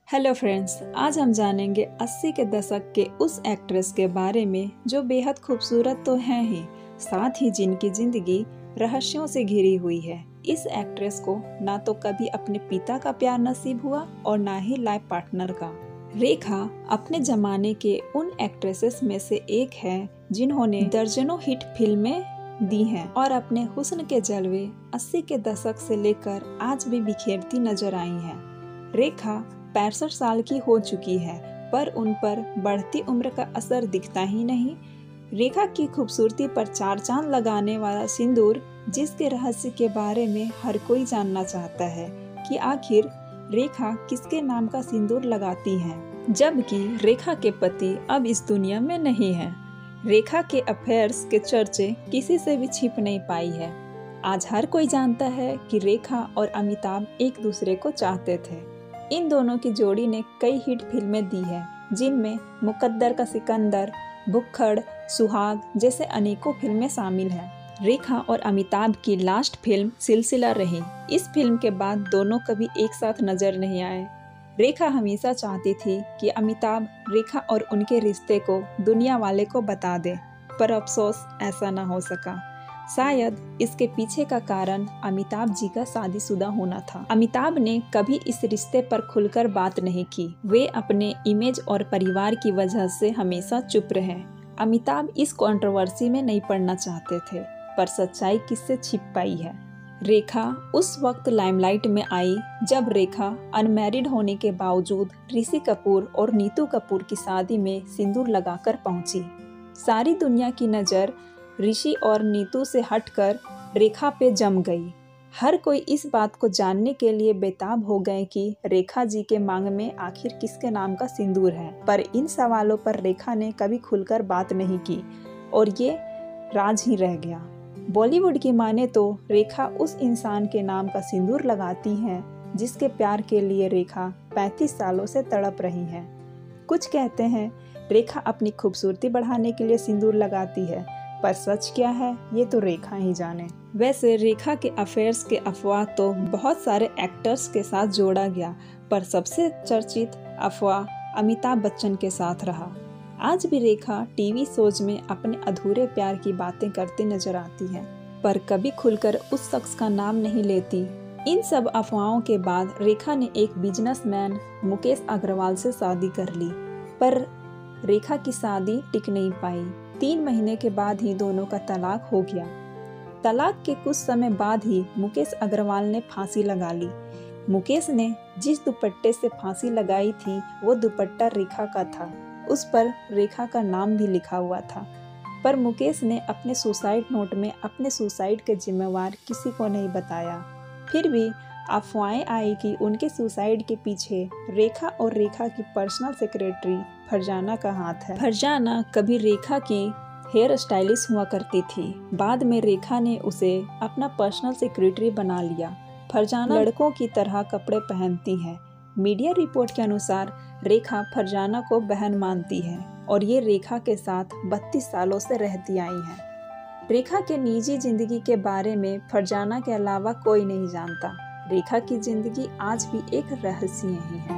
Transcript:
Hello friends, आज हम जानेंगे 80 के दशक के उस एक्ट्रेस के बारे में जो बेहद खूबसूरत तो हैं ही, साथ ही जिनकी जिंदगी रहस्यों से घिरी हुई है। इस एक्ट्रेस को ना तो कभी अपने पिता का प्यार नसीब हुआ और ना ही लाइफ पार्टनर का। रेखा अपने जमाने के उन एक्ट्रेसेस में से एक है जिन्होंने दर्जनों हिट फिल्में दी हैं और अपने हुस्न के जलवे 80 के दशक से लेकर आज भी बिखेरती नजर आई हैं। रेखा 65 साल की हो चुकी है, पर उन पर बढ़ती उम्र का असर दिखता ही नहीं। रेखा की खूबसूरती पर चार चांद लगाने वाला सिंदूर, जिसके रहस्य के बारे में हर कोई जानना चाहता है कि आखिर रेखा किसके नाम का सिंदूर लगाती है, जबकि रेखा के पति अब इस दुनिया में नहीं है। रेखा के अफेयर्स के चर्चे किसी से भी छिप नहीं पाई है। आज हर कोई जानता है कि रेखा और अमिताभ एक दूसरे को चाहते थे। इन दोनों की जोड़ी ने कई हिट फिल्में दी हैं, जिनमें मुकद्दर का सिकंदर, भुक्खड़, सुहाग जैसे अनेकों फिल्में शामिल हैं। रेखा और अमिताभ की लास्ट फिल्म सिलसिला रही। इस फिल्म के बाद दोनों कभी एक साथ नजर नहीं आए। रेखा हमेशा चाहती थी कि अमिताभ रेखा और उनके रिश्ते को दुनिया वाले को बता दे, पर अफसोस ऐसा न हो सका। शायद इसके पीछे का कारण अमिताभ जी का शादीशुदा होना था। अमिताभ ने कभी इस रिश्ते पर खुलकर बात नहीं की। वे अपने इमेज और परिवार की वजह से हमेशा चुप रहे। अमिताभ इस कंट्रोवर्सी में नहीं पड़ना चाहते थे, पर सच्चाई किससे छिप पाई है। रेखा उस वक्त लाइमलाइट में आई जब रेखा अनमैरिड होने के बावजूद ऋषि कपूर और नीतू कपूर की शादी में सिंदूर लगाकर पहुंची। सारी दुनिया की नज़र ऋषि और नीतू से हटकर रेखा पे जम गई। हर कोई इस बात को जानने के लिए बेताब हो गए कि रेखा जी के मांग में आखिर किसके नाम का सिंदूर है, पर इन सवालों पर रेखा ने कभी खुलकर बात नहीं की और ये राज ही रह गया। बॉलीवुड की माने तो रेखा उस इंसान के नाम का सिंदूर लगाती हैं जिसके प्यार के लिए रेखा 35 सालों से तड़प रही है। कुछ कहते हैं रेखा अपनी खूबसूरती बढ़ाने के लिए सिंदूर लगाती है, पर सच क्या है ये तो रेखा ही जाने। वैसे रेखा के अफेयर्स के अफवाह तो बहुत सारे एक्टर्स के साथ जोड़ा गया, पर सबसे चर्चित अफवाह अमिताभ बच्चन के साथ रहा। आज भी रेखा टीवी शोज में अपने अधूरे प्यार की बातें करती नजर आती है, पर कभी खुलकर उस शख्स का नाम नहीं लेती। इन सब अफवाहों के बाद रेखा ने एक बिजनेसमैन मुकेश अग्रवाल से शादी कर ली, पर रेखा की शादी टिक नहीं पाई। 3 महीने के बाद ही दोनों का तलाक हो गया। तलाक के कुछ समय बाद ही मुकेश अग्रवाल ने फांसी लगा ली। मुकेश ने जिस दुपट्टे से फांसी लगाई थी वो दुपट्टा रेखा का था। उस पर रेखा का नाम भी लिखा हुआ था, पर मुकेश ने अपने सुसाइड नोट में अपने सुसाइड के जिम्मेवार किसी को नहीं बताया। फिर भी अफवाहें आई कि उनके सुसाइड के पीछे रेखा और रेखा की पर्सनल सेक्रेटरी फरजाना का हाथ है। फरजाना कभी रेखा की हेयर स्टाइलिस्ट हुआ करती थी, बाद में रेखा ने उसे अपना पर्सनल सेक्रेटरी बना लिया। फरजाना लड़कों की तरह कपड़े पहनती है। मीडिया रिपोर्ट के अनुसार रेखा फरजाना को बहन मानती है और ये रेखा के साथ 32 सालों से रहती आई हैं। रेखा के निजी जिंदगी के बारे में फरजाना के अलावा कोई नहीं जानता। रेखा की जिंदगी आज भी एक रहस्य ही है।